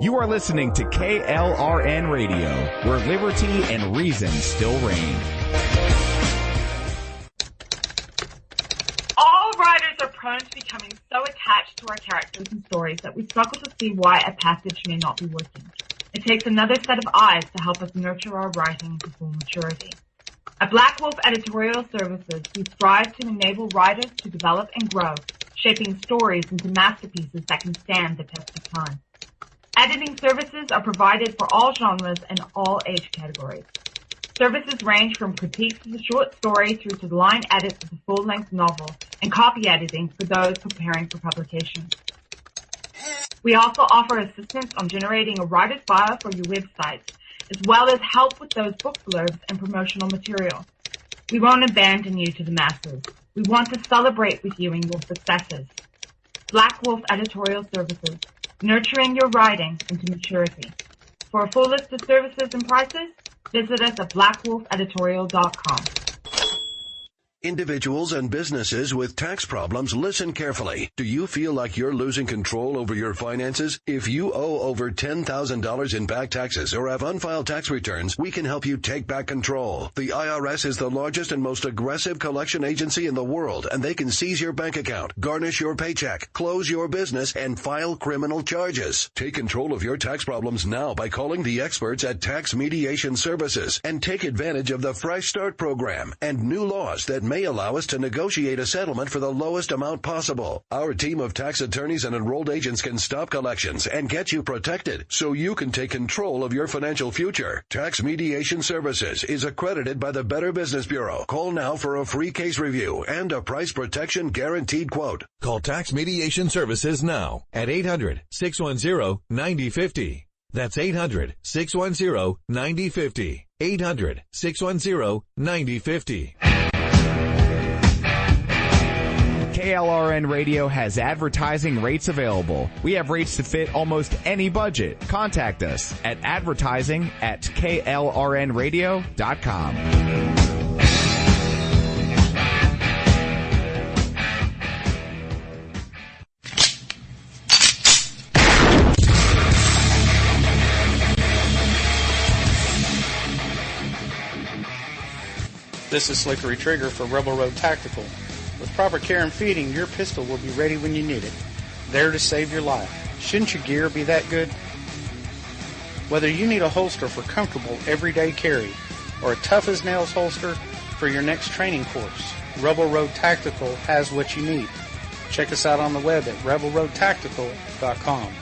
You are listening to KLRN Radio, where liberty and reason still reign. All writers are prone to becoming so attached to our characters and stories that we struggle to see why a passage may not be working. It takes another set of eyes to help us nurture our writing to full maturity. At Black Wolf Editorial Services, we strive to enable writers to develop and grow, shaping stories into masterpieces that can stand the test of time. Editing services are provided for all genres and all age categories. Services range from critiques of the short story through to the line edits of the full-length novel and copy editing for those preparing for publication. We also offer assistance on generating a writer's bio for your website, as well as help with those book blurbs and promotional material. We won't abandon you to the masses. We want to celebrate with you in your successes. Black Wolf Editorial Services, nurturing your writing into maturity. For a full list of services and prices, visit us at blackwolfeditorial.com. Individuals and businesses with tax problems, listen carefully. Do you feel like you're losing control over your finances? If you owe over $10,000 in back taxes or have unfiled tax returns, we can help you take back control. The IRS is the largest and most aggressive collection agency in the world, and they can seize your bank account, garnish your paycheck, close your business, and file criminal charges. Take control of your tax problems now by calling the experts at Tax Mediation Services and take advantage of the Fresh Start program and new laws that may allow us to negotiate a settlement for the lowest amount possible. Our team of tax attorneys and enrolled agents can stop collections and get you protected so you can take control of your financial future. Tax Mediation Services is accredited by the Better Business Bureau. Call now for a free case review and a price protection guaranteed quote. Call Tax Mediation Services now at 800-610-9050. That's 800-610-9050. 800-610-9050. KLRN Radio has advertising rates available. We have rates to fit almost any budget. Contact us at advertising@klrnradio.com. This is Slickery Trigger for Rebel Road Tactical. With proper care and feeding, your pistol will be ready when you need it, there to save your life. Shouldn't your gear be that good? Whether you need a holster for comfortable everyday carry or a tough-as-nails holster for your next training course, Rebel Road Tactical has what you need. Check us out on the web at rebelroadtactical.com.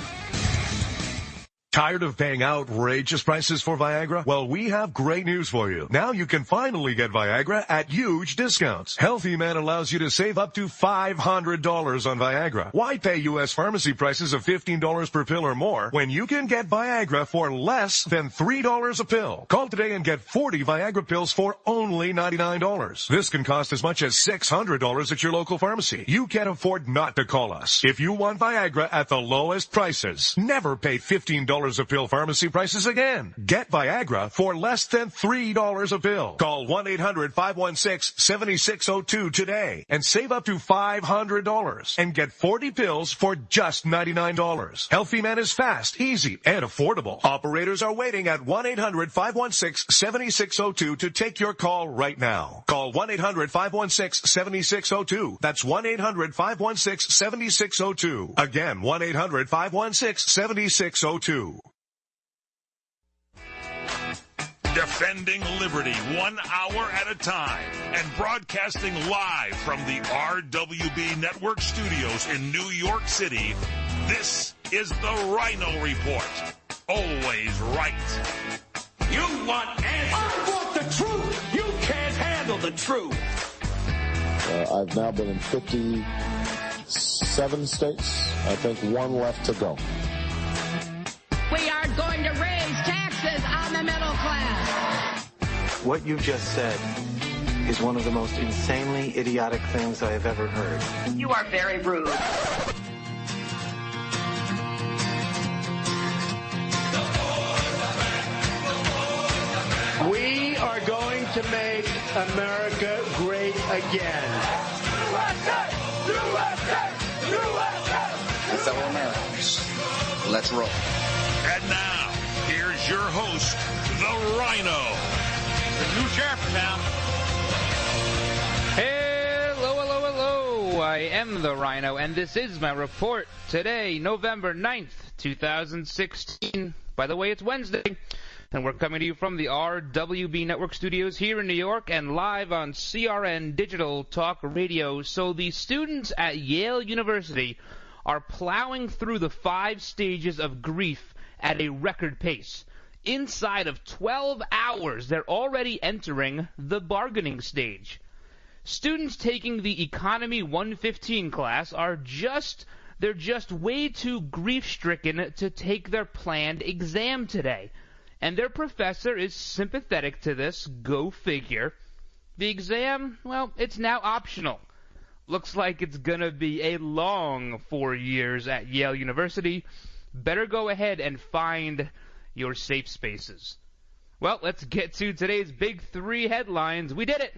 Tired of paying outrageous prices for Viagra? Well, we have great news for you. Now you can finally get Viagra at huge discounts. Healthy Man allows you to save up to $500 on Viagra. Why pay U.S. pharmacy prices of $15 per pill or more when you can get Viagra for less than $3 a pill? Call today and get 40 Viagra pills for only $99. This can cost as much as $600 at your local pharmacy. You can't afford not to call us. If you want Viagra at the lowest prices, never pay $15 a pill pharmacy prices again. Get Viagra for less than $3 a pill. Call 1-800-516-7602 today and save up to $500 and get 40 pills for just $99. Healthy Man is fast, easy, and affordable. Operators are waiting at 1-800-516-7602 to take your call right now. Call 1-800-516-7602. That's 1-800-516-7602. Again, 1-800-516-7602. Defending liberty 1 hour at a time and broadcasting live from the RWB Network studios in New York City, this is the Ryno Report. Always right. You want answers. I want the truth. You can't handle the truth. I've now been in 57 states. I think one left to go. We are going to raise taxes on the middle class. What you just said is one of the most insanely idiotic things I have ever heard. You are very rude. We are going to make America great again. USA! USA! USA! Fellow Americans, let's roll. And now, here's your host, the Ryno. The new sheriff in town. Hello. I am the Ryno, and this is my report today, November 9th, 2016. By the way, it's Wednesday, and we're coming to you from the RWB Network Studios here in New York and live on CRN Digital Talk Radio. So the students at Yale University are plowing through the 5 stages of grief at a record pace. Inside of 12 hours, they're already entering the bargaining stage. Students taking the Economy 115 class they're just way too grief-stricken to take their planned exam today. And their professor is sympathetic to this, go figure. The exam, well, it's now optional. Looks like it's gonna be a long 4 years at Yale University. Better go ahead and find your safe spaces. Well, let's get to today's big 3 headlines. We did it!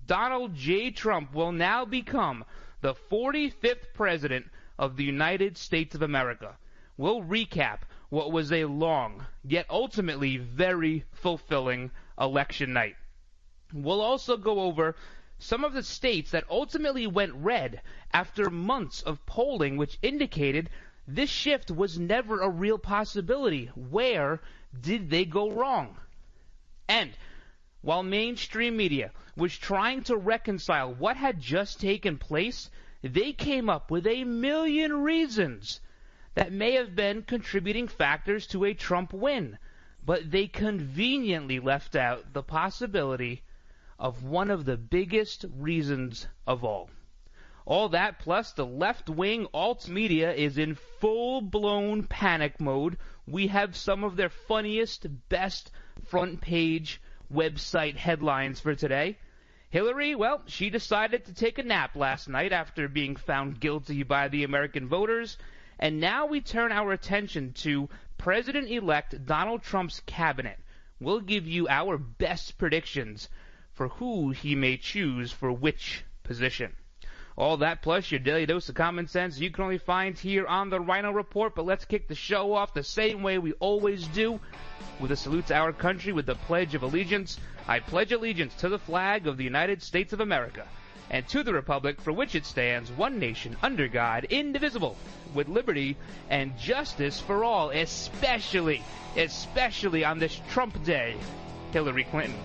Donald J. Trump will now become the 45th president of the United States of America. We'll recap what was a long, yet ultimately very fulfilling election night. We'll also go over some of the states that ultimately went red after months of polling which indicated this shift was never a real possibility. Where did they go wrong? And while mainstream media was trying to reconcile what had just taken place, they came up with a million reasons that may have been contributing factors to a Trump win, but they conveniently left out the possibility of one of the biggest reasons of all. All that plus the left-wing alt media is in full-blown panic mode. We have some of their funniest, best front-page website headlines for today. Hillary, well, she decided to take a nap last night after being found guilty by the American voters. And now we turn our attention to President-elect Donald Trump's cabinet. We'll give you our best predictions for who he may choose for which position. All that plus your daily dose of common sense you can only find here on the Ryno Report. But let's kick the show off the same way we always do, with a salute to our country with the Pledge of Allegiance. I pledge allegiance to the flag of the United States of America and to the republic for which it stands, one nation, under God, indivisible, with liberty and justice for all, especially on this Trump Day, Hillary Clinton.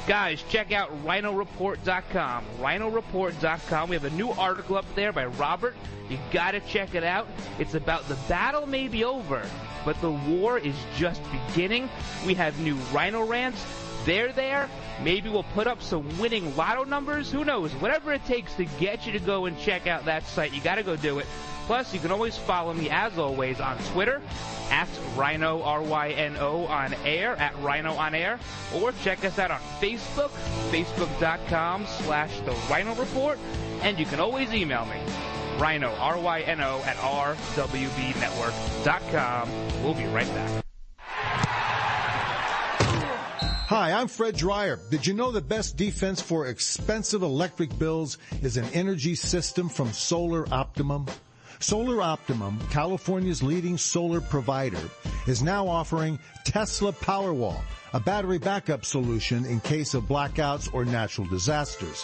Guys, check out RynoReport.com. RynoReport.com. We have a new article up there by Robert. You gotta check it out. It's about the battle may be over, but the war is just beginning. We have new Ryno rants. They're there. Maybe we'll put up some winning lotto numbers. Who knows? Whatever it takes to get you to go and check out that site, you gotta go do it. Plus, you can always follow me, as always, on Twitter, at Ryno, R-Y-N-O, on air, at Ryno on air, or check us out on Facebook, facebook.com/The Ryno Report, and you can always email me, Ryno, R-Y-N-O, at rwbnetwork.com. We'll be right back. Hi, I'm Fred Dreyer. Did you know the best defense for expensive electric bills is an energy system from Solar Optimum? Solar Optimum, California's leading solar provider, is now offering Tesla Powerwall, a battery backup solution in case of blackouts or natural disasters.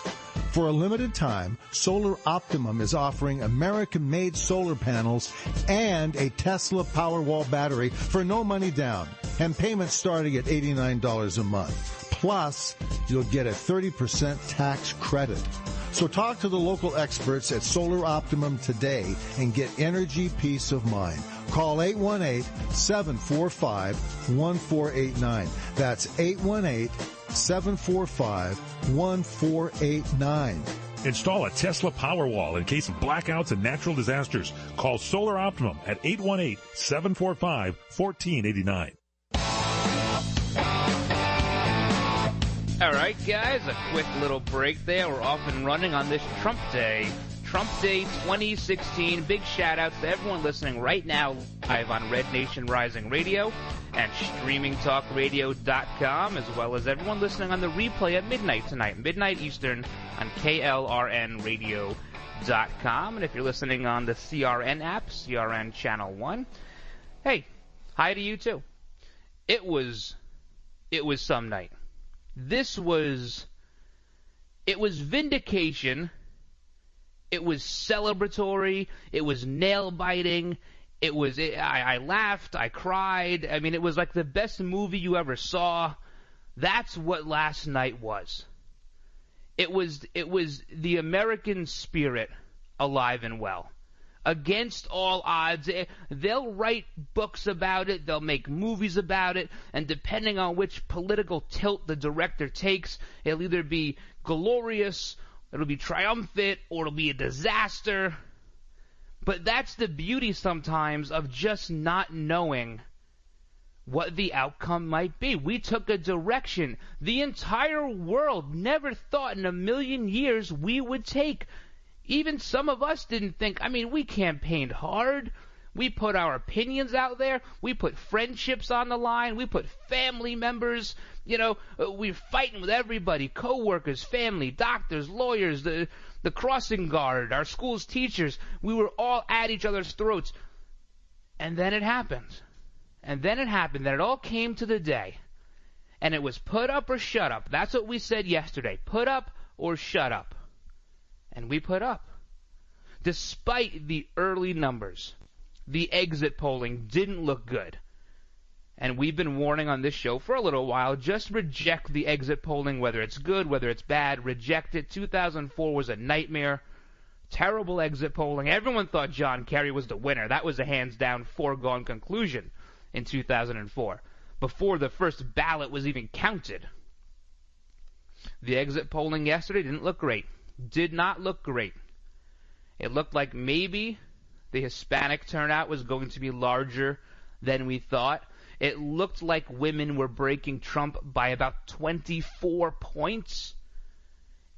For a limited time, Solar Optimum is offering American-made solar panels and a Tesla Powerwall battery for no money down, and payments starting at $89 a month. Plus, you'll get a 30% tax credit. So talk to the local experts at Solar Optimum today and get energy peace of mind. Call 818-745-1489. That's 818-745-1489. Install a Tesla Powerwall in case of blackouts and natural disasters. Call Solar Optimum at 818-745-1489. All right, guys, a quick little break there. We're off and running on this Trump Day. Trump Day 2016. Big shout-outs to everyone listening right now live on Red Nation Rising Radio and StreamingTalkRadio.com, as well as everyone listening on the replay at midnight tonight, midnight Eastern, on KLRNRadio.com. And if you're listening on the CRN app, CRN Channel 1, hey, Hi to you too. It was some night. It was vindication. It was celebratory. It was nail-biting. I laughed. I cried. I mean, it was like the best movie you ever saw. That's what last night was. It was the American spirit alive and well. Against all odds. They'll write books about it. They'll make movies about it. And depending on which political tilt the director takes, it'll either be glorious, it'll be triumphant, or it'll be a disaster. But that's the beauty sometimes of just not knowing what the outcome might be. We took a direction the entire world never thought in a million years we would take. Even some of us didn't think. I mean, we campaigned hard. We put our opinions out there. We put friendships on the line. We put family members. We're fighting with everybody, co-workers, family, doctors, lawyers, the crossing guard, our school's teachers. We were all at each other's throats. And then it happened. And then it all came to the day. And it was put up or shut up. That's what we said yesterday. Put up or shut up. And we put up. Despite the early numbers, the exit polling didn't look good. And we've been warning on this show for a little while, just reject the exit polling, whether it's good, whether it's bad, reject it. 2004 was a nightmare. Terrible exit polling. Everyone thought John Kerry was the winner. That was a hands-down foregone conclusion in 2004, before the first ballot was even counted. The exit polling yesterday didn't look great. Did not look great. It looked like maybe the Hispanic turnout was going to be larger than we thought. It looked like women were breaking Trump by about 24 points.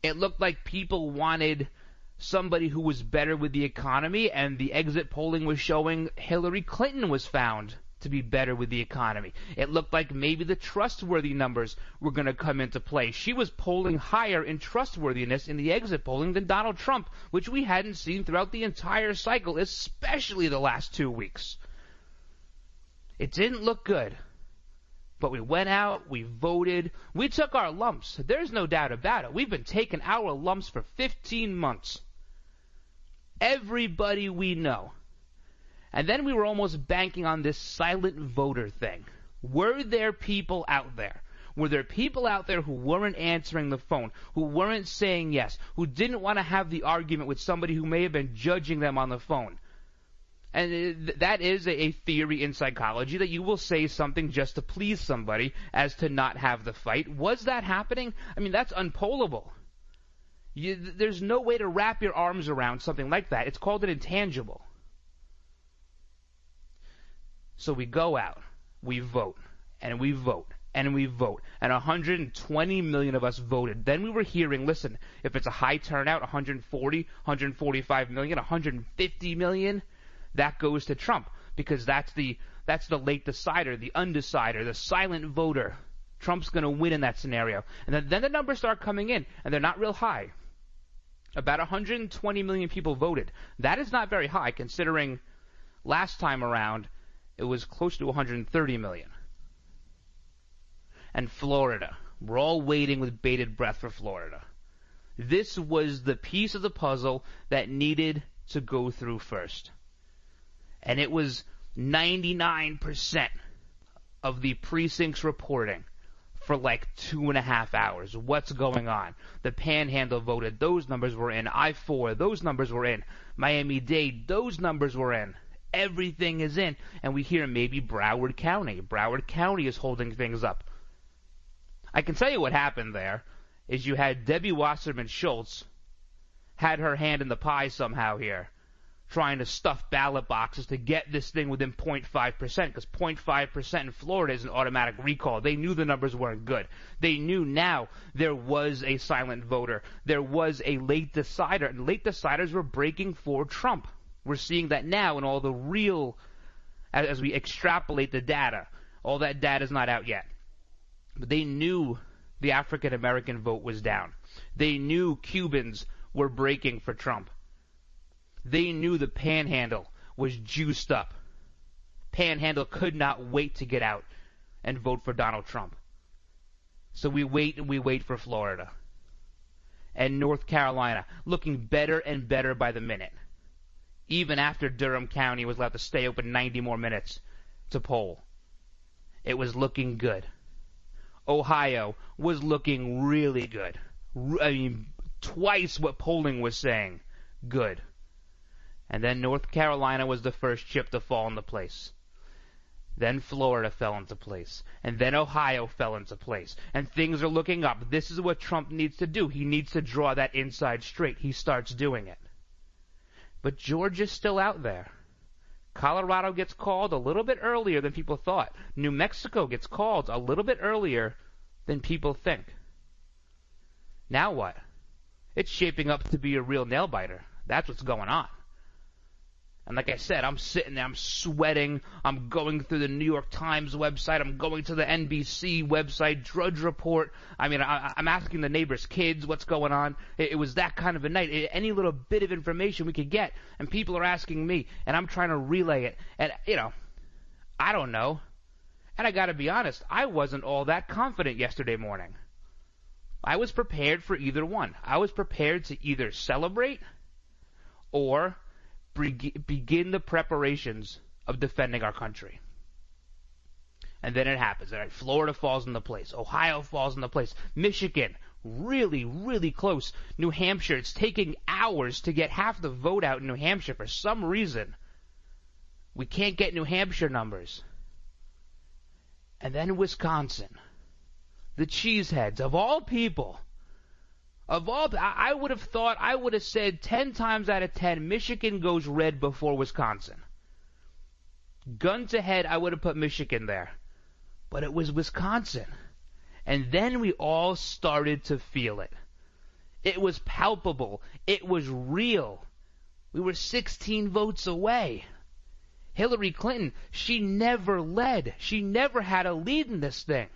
It looked like people wanted somebody who was better with the economy, and the exit polling was showing Hillary Clinton was found to be better with the economy. It looked like maybe the trustworthy numbers were going to come into play. She was polling higher in trustworthiness in the exit polling than Donald Trump, which we hadn't seen throughout the entire cycle, especially the last 2 weeks. It didn't look good. But we went out, we voted, we took our lumps. There's no doubt about it. We've been taking our lumps for 15 months. Everybody we know. And then we were almost banking on this silent voter thing. Were there people out there? Were there people out there who weren't answering the phone, who weren't saying yes, who didn't want to have the argument with somebody who may have been judging them on the phone? And that is a theory in psychology, that you will say something just to please somebody as to not have the fight. Was that happening? I mean, that's unpollable. There's no way to wrap your arms around something like that. It's called an intangible. So we go out, we vote, and we vote, and we vote, and 120 million of us voted. Then we were hearing, listen, if it's a high turnout, 140, 145 million, 150 million, that goes to Trump, because that's the late decider, the undecider, the silent voter. Trump's going to win in that scenario. And then the numbers start coming in, and they're not real high. About 120 million people voted. That is not very high, considering last time around it was close to 130 million. And Florida. We're all waiting with bated breath for Florida. This was the piece of the puzzle that needed to go through first. And it was 99% of the precincts reporting for like 2.5 hours. What's going on? The Panhandle voted. Those numbers were in. I-4. Those numbers were in. Miami-Dade. Those numbers were in. Everything is in. And we hear maybe Broward County. Broward County is holding things up. I can tell you what happened there is you had Debbie Wasserman Schultz had her hand in the pie somehow here, trying to stuff ballot boxes to get this thing within 0.5%, because 0.5% in Florida is an automatic recall. They knew the numbers weren't good. They knew now there was a silent voter. There was a late decider, and late deciders were breaking for Trump. We're seeing that now in all the real, as we extrapolate the data. All that data is not out yet. But they knew the African American vote was down. They knew Cubans were breaking for Trump. They knew the Panhandle was juiced up. panhandle could not wait to get out and vote for Donald Trump. So we wait and we wait for Florida. And North Carolina, looking better and better by the minute. Even after Durham County was allowed to stay open 90 more minutes to poll. It was looking good. Ohio was looking really good. I mean, twice what polling was saying. Good. And then North Carolina was the first chip to fall into place. Then Florida fell into place. And then Ohio fell into place. And things are looking up. This is what Trump needs to do. He needs to draw that inside straight. He starts doing it. But Georgia's still out there. Colorado gets called a little bit earlier than people thought. New Mexico gets called a little bit earlier than people think. Now what? It's shaping up to be a real nail-biter. That's what's going on. And like I said, I'm sitting there, I'm sweating, I'm going through the New York Times website, I'm going to the NBC website, Drudge Report. I mean, I'm asking the neighbors' kids what's going on. It was that kind of a night. Any little bit of information we could get, and people are asking me, and I'm trying to relay it. And, I don't know. And I got to be honest, I wasn't all that confident yesterday morning. I was prepared for either one. I was prepared to either celebrate or begin the preparations of defending our country. And then it happens. All right, Florida falls into place. Ohio falls into place. Michigan, really, really close. New Hampshire, it's taking hours to get half the vote out in New Hampshire for some reason. We can't get New Hampshire numbers. And then Wisconsin. The cheeseheads, of all people. I would have said 10 times out of 10, Michigan goes red before Wisconsin. Gun to head, I would have put Michigan there. But it was Wisconsin. And then we all started to feel it. It was palpable. It was real. We were 16 votes away. Hillary Clinton, she never led. She never had a lead in this thing.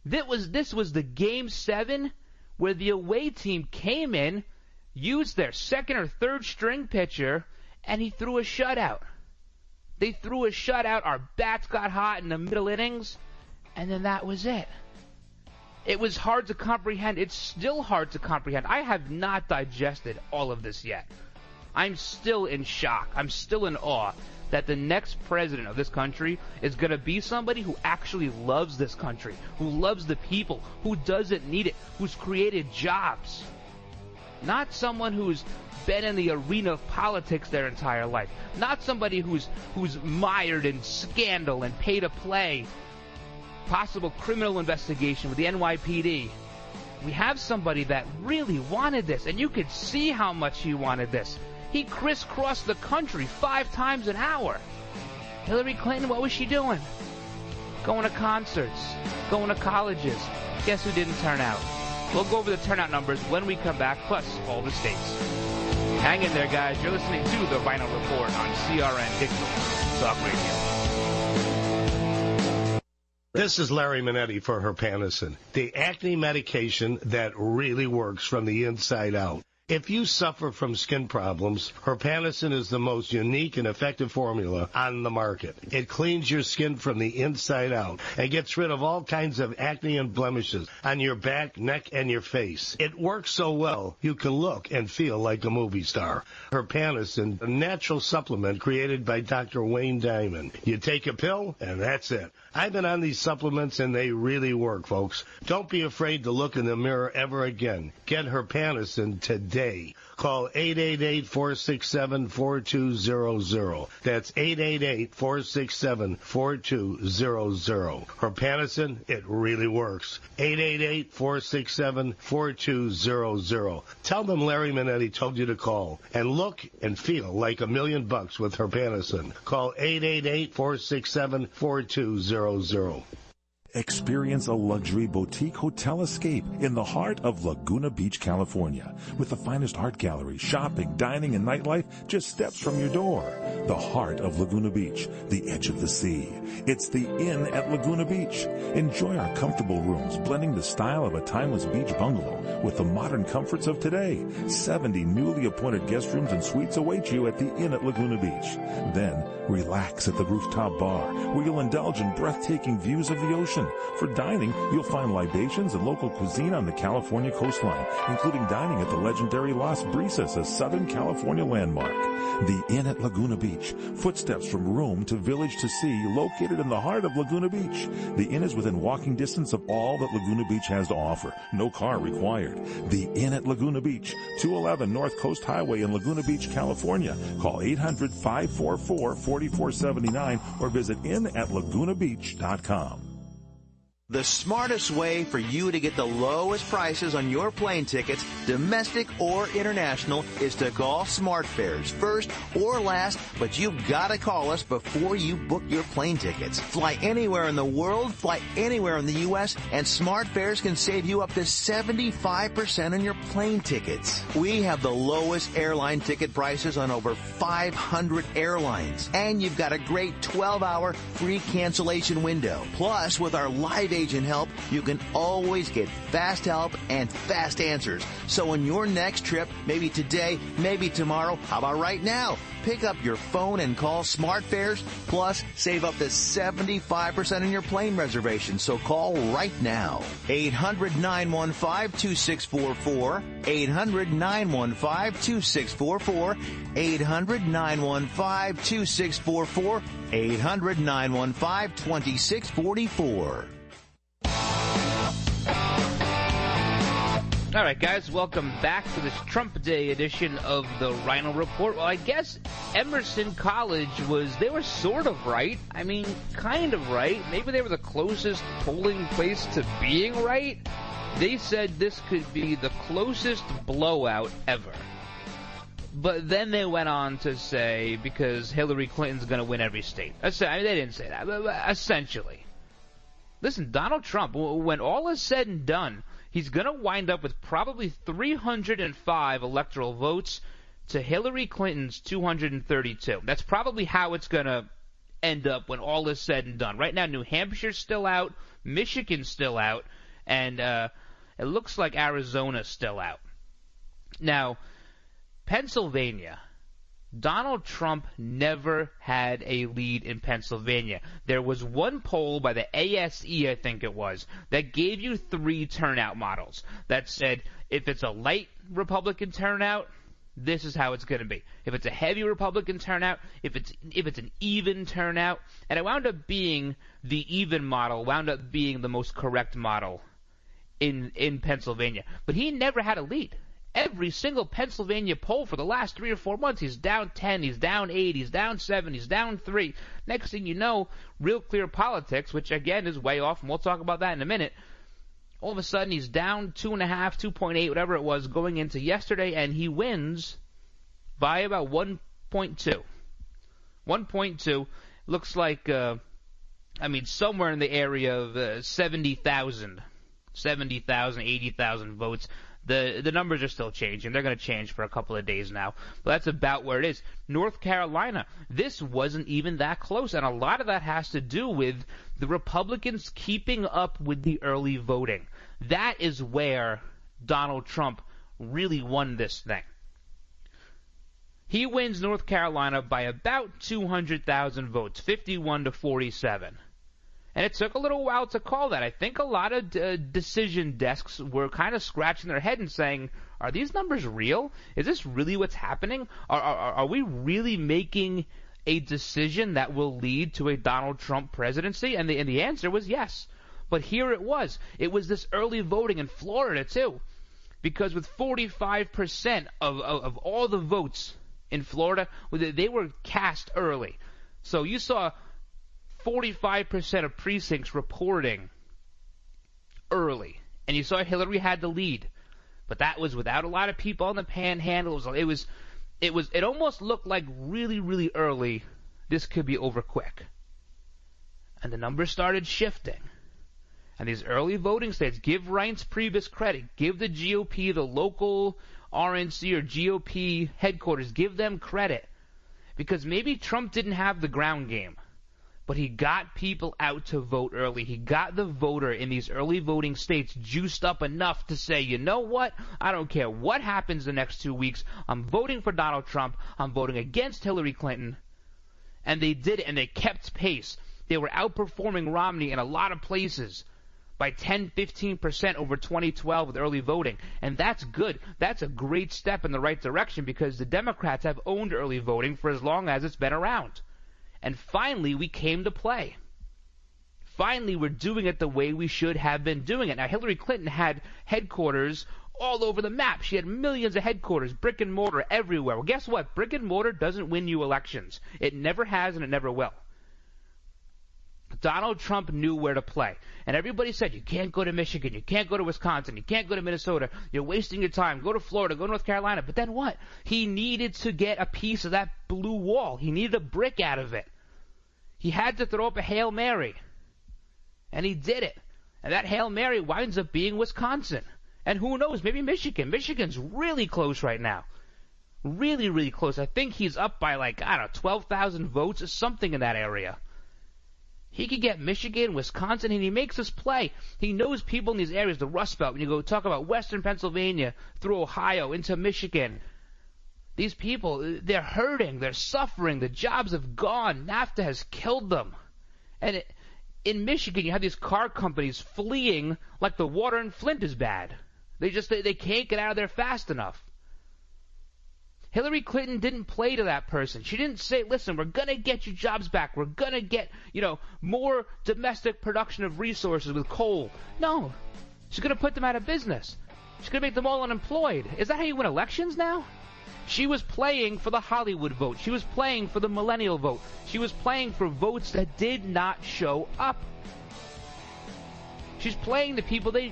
This was the Game 7 where the away team came in, used their second or third string pitcher, and he threw a shutout. They threw a shutout, our bats got hot in the middle innings, and then that was it. It was hard to comprehend. It's still hard to comprehend. I have not digested all of this yet. I'm still in shock. I'm still in awe that the next president of this country is going to be somebody who actually loves this country, who loves the people, who doesn't need it, who's created jobs. Not someone who's been in the arena of politics their entire life. Not somebody who's mired in scandal and pay to play, possible criminal investigation with the NYPD. We have somebody that really wanted this, and you could see how much he wanted this. He crisscrossed the country 5 times an hour. Hillary Clinton, what was she doing? Going to concerts, going to colleges. Guess who didn't turn out? We'll go over the turnout numbers when we come back, plus all the states. Hang in there, guys. You're listening to the Ryno Report on CRN Digital Talk Radio. This is Larry Minetti for Herpanicin, the acne medication that really works from the inside out. If you suffer from skin problems, Herpanicin is the most unique and effective formula on the market. It cleans your skin from the inside out and gets rid of all kinds of acne and blemishes on your back, neck, and your face. It works so well, you can look and feel like a movie star. Herpanicin, a natural supplement created by Dr. Wayne Diamond. You take a pill, and that's it. I've been on these supplements, and they really work, folks. Don't be afraid to look in the mirror ever again. Get Herpanicin today. Call 888-467-4200. That's 888-467-4200. Herpanicin, it really works. 888-467-4200. Tell them Larry Minetti told you to call and look and feel like $1 million with Herpanicin. Call 888-467-4200. Experience a luxury boutique hotel escape in the heart of Laguna Beach, California, with the finest art gallery, shopping, dining, and nightlife just steps from your door. The heart of Laguna Beach, the edge of the sea. It's the Inn at Laguna Beach. Enjoy our comfortable rooms, blending the style of a timeless beach bungalow with the modern comforts of today. 70 newly appointed guest rooms and suites await you at the Inn at Laguna Beach. Then, relax at the rooftop bar, where you'll indulge in breathtaking views of the ocean. For dining, you'll find libations and local cuisine on the California coastline, including dining at the legendary Las Brisas, a Southern California landmark. The Inn at Laguna Beach, footsteps from room to village to sea, located in the heart of Laguna Beach. The Inn is within walking distance of all that Laguna Beach has to offer. No car required. The Inn at Laguna Beach, 211 North Coast Highway in Laguna Beach, California. Call 800-544-4479 or visit inatlagunabeach.com. The smartest way for you to get the lowest prices on your plane tickets, domestic or international, is to call SmartFares first or last, but you've got to call us before you book your plane tickets. Fly anywhere in the world, fly anywhere in the U.S., and SmartFares can save you up to 75% on your plane tickets. We have the lowest airline ticket prices on over 500 airlines, and you've got a great 12-hour free cancellation window. Plus, with our live agent help, you can always get fast help and fast answers. So on your next trip, maybe today, maybe tomorrow, how about right now? Pick up your phone and call SmartFares, plus save up to 75% on your plane reservation. So call right now. 800-915-2644. 800-915-2644. 800-915-2644. 800-915-2644. All right, guys, welcome back to this Trump Day edition of the Ryno Report. Well, I guess Emerson College they were sort of right. I mean, kind of right. Maybe they were the closest polling place to being right. They said this could be the closest blowout ever. But then they went on to say, because Hillary Clinton's going to win every state. I mean, they didn't say that, but essentially. Listen, Donald Trump, when all is said and done, he's going to wind up with probably 305 electoral votes to Hillary Clinton's 232. That's probably how it's going to end up when all is said and done. Right now, New Hampshire's still out, Michigan's still out, and it looks like Arizona's still out. Now, Pennsylvania. Donald Trump never had a lead in Pennsylvania. There was one poll by the ASE, I think it was, that gave you 3 turnout models that said if it's a light Republican turnout, this is how it's going to be. If it's a heavy Republican turnout, if it's an even turnout, and it wound up being the even model, wound up being the most correct model in Pennsylvania. But he never had a lead. Every single Pennsylvania poll for the last 3 or 4 months, he's down 10, he's down 8, he's down 7, he's down 3. Next thing you know, Real Clear Politics, which again is way off, and we'll talk about that in a minute, all of a sudden he's down 2.5, 2.8, whatever it was, going into yesterday, and he wins by about 1.2. 1.2 looks like, somewhere in the area of 70,000, 80,000 votes. The numbers are still changing. They're going to change for a couple of days now. But that's about where it is. North Carolina, this wasn't even that close. And a lot of that has to do with the Republicans keeping up with the early voting. That is where Donald Trump really won this thing. He wins North Carolina by about 200,000 votes, 51 to 47. And it took a little while to call that. I think a lot of decision desks were kind of scratching their head and saying, are these numbers real? Is this really what's happening? Are we really making a decision that will lead to a Donald Trump presidency? And the answer was yes. But here it was. It was this early voting in Florida, too. Because with 45% of all the votes in Florida, they were cast early. So you saw 45% of precincts reporting early. And you saw Hillary had the lead. But that was without a lot of people on the panhandle. It almost looked like really, really early this could be over quick. And the numbers started shifting. And these early voting states, give Reince Priebus credit. Give the GOP, the local RNC or GOP headquarters, give them credit. Because maybe Trump didn't have the ground game, but he got people out to vote early. He got the voter in these early voting states juiced up enough to say, you know what? I don't care what happens the next 2 weeks. I'm voting for Donald Trump. I'm voting against Hillary Clinton. And they did it, and they kept pace. They were outperforming Romney in a lot of places by 10, 15% over 2012 with early voting. And that's good. That's a great step in the right direction because the Democrats have owned early voting for as long as it's been around. And finally, we came to play. Finally, we're doing it the way we should have been doing it. Now, Hillary Clinton had headquarters all over the map. She had millions of headquarters, brick and mortar everywhere. Well, guess what? Brick and mortar doesn't win you elections. It never has and it never will. Donald Trump knew where to play. And everybody said, you can't go to Michigan, you can't go to Wisconsin, you can't go to Minnesota, you're wasting your time, go to Florida, go to North Carolina. But then what? He needed to get a piece of that blue wall. He needed a brick out of it. He had to throw up a Hail Mary. And he did it. And that Hail Mary winds up being Wisconsin. And who knows, maybe Michigan. Michigan's really close right now. Really, really close. I think he's up by 12,000 votes or something in that area. He could get Michigan, Wisconsin, and he makes us play. He knows people in these areas, the Rust Belt. When you go talk about western Pennsylvania, through Ohio, into Michigan, these people, they're hurting, they're suffering, the jobs have gone, NAFTA has killed them. And in Michigan, you have these car companies fleeing like the water in Flint is bad. They can't get out of there fast enough. Hillary Clinton didn't play to that person. She didn't say, listen, we're going to get you jobs back. We're going to get, more domestic production of resources with coal. No. She's going to put them out of business. She's going to make them all unemployed. Is that how you win elections now? She was playing for the Hollywood vote. She was playing for the millennial vote. She was playing for votes that did not show up. She's playing the people they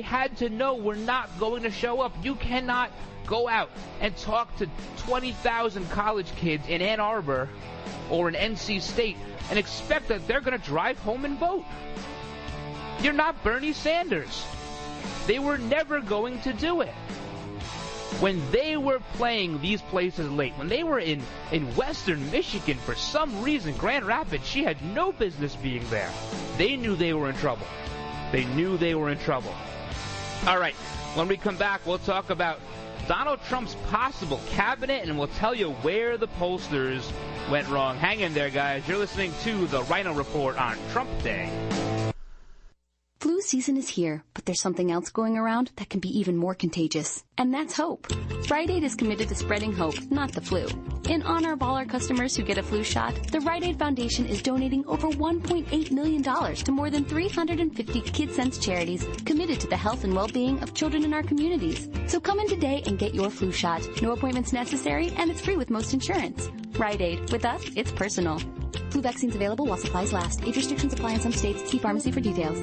had to know were not going to show up. You cannot go out and talk to 20,000 college kids in Ann Arbor or in NC State and expect that they're going to drive home and vote. You're not Bernie Sanders. They were never going to do it. When they were playing these places late, when they were in western Michigan for some reason, Grand Rapids, she had no business being there. They knew they were in trouble. They knew they were in trouble. All right, when we come back, we'll talk about Donald Trump's possible cabinet, and we'll tell you where the pollsters went wrong. Hang in there, guys. You're listening to the Ryno Report on Trump Day. Flu season is here, but there's something else going around that can be even more contagious, and that's hope. Rite Aid is committed to spreading hope, not the flu. In honor of all our customers who get a flu shot, the Rite Aid Foundation is donating over $1.8 million to more than 350 KidSense charities committed to the health and well-being of children in our communities. So come in today and get your flu shot. No appointments necessary, and it's free with most insurance. Rite Aid. With us, it's personal. Flu vaccines available while supplies last. Age restrictions apply in some states. See pharmacy for details.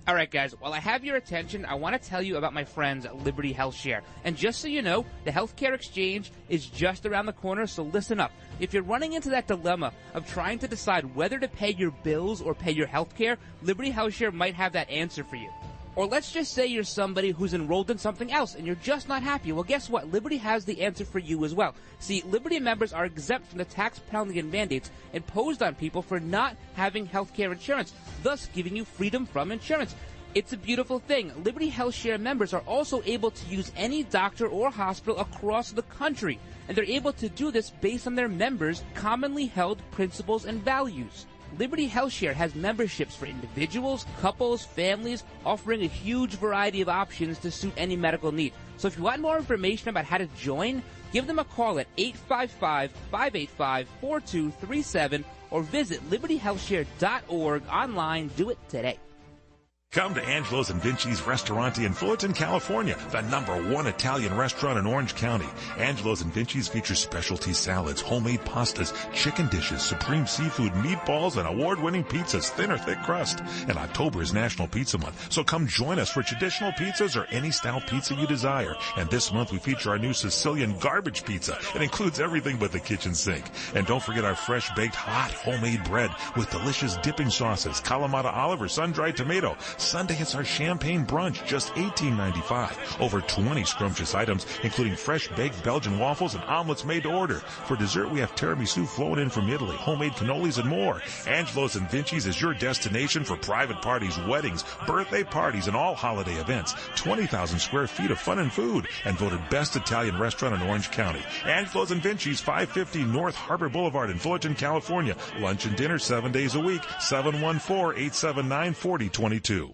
All right, guys, while I have your attention, I want to tell you about my friends at Liberty HealthShare. And just so you know, the healthcare exchange is just around the corner, so listen up. If you're running into that dilemma of trying to decide whether to pay your bills or pay your healthcare, Liberty HealthShare might have that answer for you. Or let's just say you're somebody who's enrolled in something else and you're just not happy. Well, guess what? Liberty has the answer for you as well. See, Liberty members are exempt from the tax penalty and mandates imposed on people for not having healthcare insurance, thus giving you freedom from insurance. It's a beautiful thing. Liberty HealthShare members are also able to use any doctor or hospital across the country, and they're able to do this based on their members' commonly held principles and values. Liberty HealthShare has memberships for individuals, couples, families, offering a huge variety of options to suit any medical need. So if you want more information about how to join, give them a call at 855-585-4237 or visit libertyhealthshare.org online. Do it today. Come to Angelo's and Vinci's Restaurante in Fullerton, California, the #1 Italian restaurant in Orange County. Angelo's and Vinci's features specialty salads, homemade pastas, chicken dishes, supreme seafood, meatballs, and award-winning pizzas, thin or thick crust. And October is National Pizza Month, so come join us for traditional pizzas or any style pizza you desire. And this month we feature our new Sicilian garbage pizza. It includes everything but the kitchen sink. And don't forget our fresh-baked, hot, homemade bread with delicious dipping sauces, Kalamata olive or sun-dried tomato. Sunday it's our champagne brunch, just $18.95. Over 20 scrumptious items, including fresh-baked Belgian waffles and omelets made to order. For dessert, we have tiramisu flown in from Italy, homemade cannolis, and more. Angelo's and Vinci's is your destination for private parties, weddings, birthday parties, and all holiday events. 20,000 square feet of fun and food, and voted best Italian restaurant in Orange County. Angelo's and Vinci's, 550 North Harbor Boulevard in Fullerton, California. Lunch and dinner 7 days a week. 714-879-4022.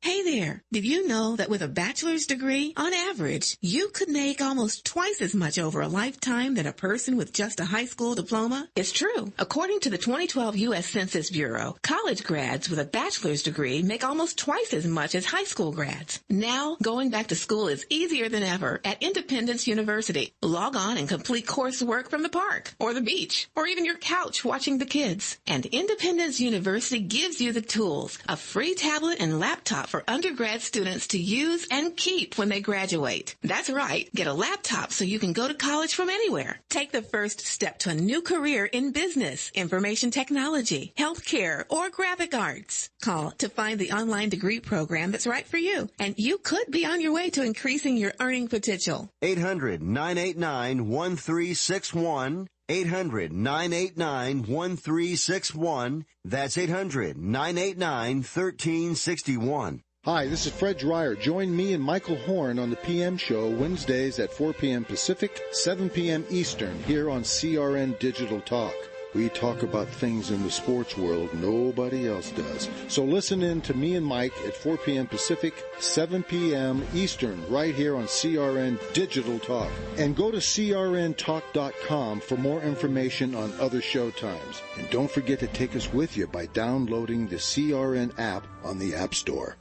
Hey there, did you know that with a bachelor's degree, on average, you could make almost twice as much over a lifetime than a person with just a high school diploma? It's true. According to the 2012 U.S. Census Bureau, college grads with a bachelor's degree make almost twice as much as high school grads. Now, going back to school is easier than ever at Independence University. Log on and complete coursework from the park, or the beach, or even your couch watching the kids. And Independence University gives you the tools, a free tablet and laptop for undergrad students to use and keep when they graduate. That's right. Get a laptop so you can go to college from anywhere. Take the first step to a new career in business, information technology, healthcare, or graphic arts. Call to find the online degree program that's right for you, and you could be on your way to increasing your earning potential. 800-989-1361. 800-989-1361. That's 800-989-1361. Hi, this is Fred Dreyer. Join me and Michael Horn on the PM show Wednesdays at 4 p.m. Pacific, 7 p.m. Eastern, here on CRN Digital Talk. We talk about things in the sports world nobody else does. So listen in to me and Mike at 4 p.m. Pacific, 7 p.m. Eastern, right here on CRN Digital Talk. And go to crntalk.com for more information on other show times. And don't forget to take us with you by downloading the CRN app on the App Store.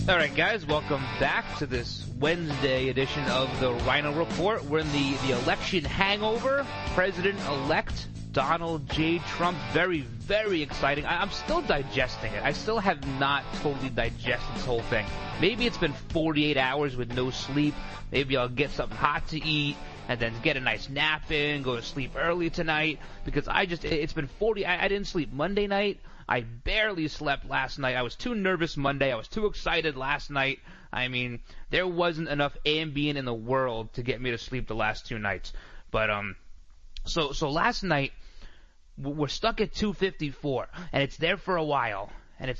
All right, guys, welcome back to this Wednesday edition of the Ryno Report. We're in the election hangover. President-elect Donald J. Trump, very, very exciting. I'm still digesting it. I still have not totally digested this whole thing. Maybe it's been 48 hours with no sleep. Maybe I'll get something hot to eat and then get a nice nap in, go to sleep early tonight, because it's been 40. I didn't sleep Monday night. I barely slept last night. I was too nervous Monday. I was too excited last night. I mean, there wasn't enough Ambien in the world to get me to sleep the last 2 nights. But so last night we're stuck at 254, and it's there for a while. And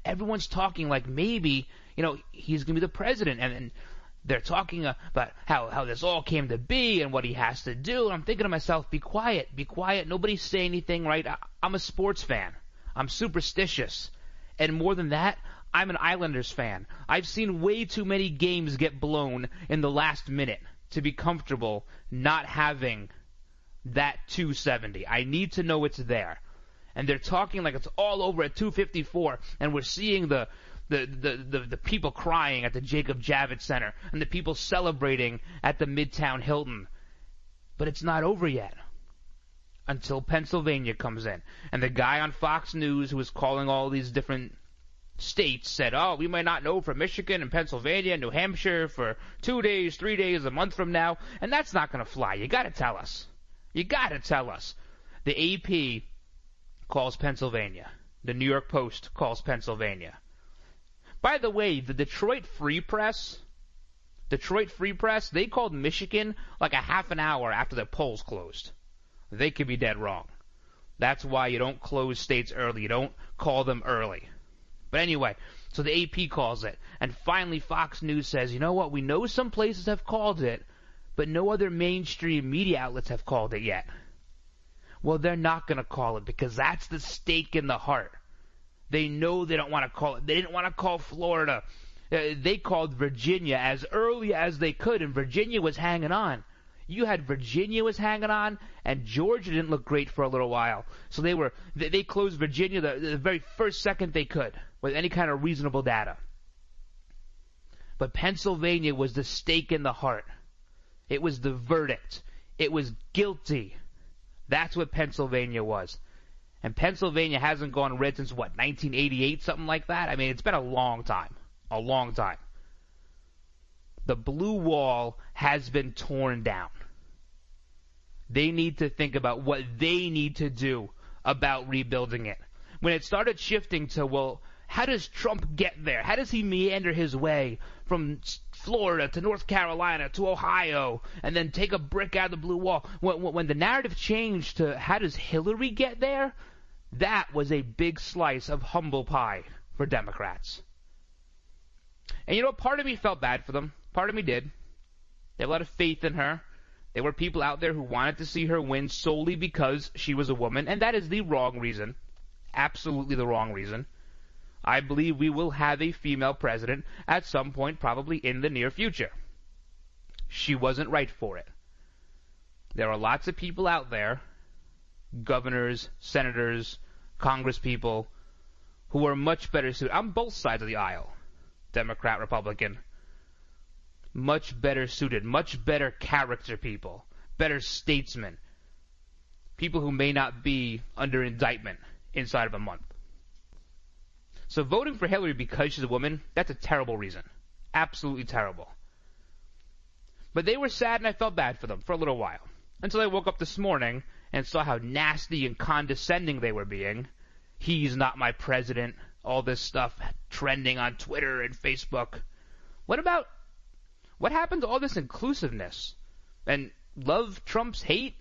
everyone's talking like maybe, he's going to be the president, and they're talking about how this all came to be and what he has to do. And I'm thinking to myself, be quiet. Nobody say anything, right? I'm a sports fan. I'm superstitious. And more than that, I'm an Islanders fan. I've seen way too many games get blown in the last minute to be comfortable not having that 270. I need to know it's there. And they're talking like it's all over at 254, and we're seeing the people crying at the Jacob Javits Center and the people celebrating at the Midtown Hilton. But it's not over yet until Pennsylvania comes in. And the guy on Fox News who was calling all these different states said, we might not know for Michigan and Pennsylvania and New Hampshire for 2 days, 3 days, a month from now. And that's not going to fly. You got to tell us. The AP calls Pennsylvania. The New York Post calls Pennsylvania. By the way, the Detroit Free Press, they called Michigan like a half an hour after the polls closed. They could be dead wrong. That's why you don't close states early. You don't call them early. But anyway, so the AP calls it. And finally Fox News says, you know what, we know some places have called it, but no other mainstream media outlets have called it yet. Well, they're not going to call it because that's the stake in the heart. They know they don't want to call it. They didn't want to call Florida. They called Virginia as early as they could, and Virginia was hanging on. You had Virginia was hanging on, and Georgia didn't look great for a little while. So they closed Virginia the very first second they could with any kind of reasonable data. But Pennsylvania was the stake in the heart. It was the verdict. It was guilty. That's what Pennsylvania was. And Pennsylvania hasn't gone red since, 1988, something like that? I mean, it's been a long time. A long time. The blue wall has been torn down. They need to think about what they need to do about rebuilding it. When it started shifting to, well, how does Trump get there? How does he meander his way from Florida to North Carolina to Ohio and then take a brick out of the blue wall? When the narrative changed to how does Hillary get there, that was a big slice of humble pie for Democrats. And you know what? Part of me felt bad for them. Part of me did. They had a lot of faith in her. There were people out there who wanted to see her win solely because she was a woman, and that is the wrong reason. Absolutely the wrong reason. I believe we will have a female president at some point, probably in the near future. She wasn't right for it. There are lots of people out there, governors, senators, congresspeople, who are much better suited. On both sides of the aisle, Democrat, Republican, much better suited, much better character people, better statesmen, people who may not be under indictment inside of a month. So voting for Hillary because she's a woman, that's a terrible reason. Absolutely terrible. But they were sad and I felt bad for them for a little while. Until I woke up this morning and saw how nasty and condescending they were being. He's not my president. All this stuff trending on Twitter and Facebook. What happened to all this inclusiveness? And love Trump's hate?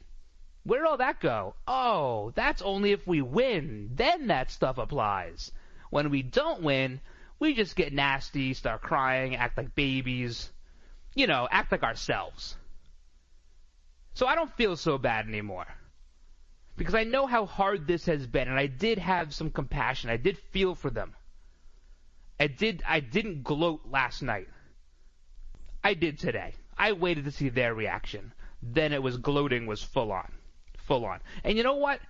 Where did all that go? Oh, that's only if we win. Then that stuff applies. When we don't win, we just get nasty, start crying, act like babies. Act like ourselves. So I don't feel so bad anymore. Because I know how hard this has been, and I did have some compassion. I did feel for them. I didn't gloat last night. I did today. I waited to see their reaction. Then it was gloating was full on. Full on. And you know what?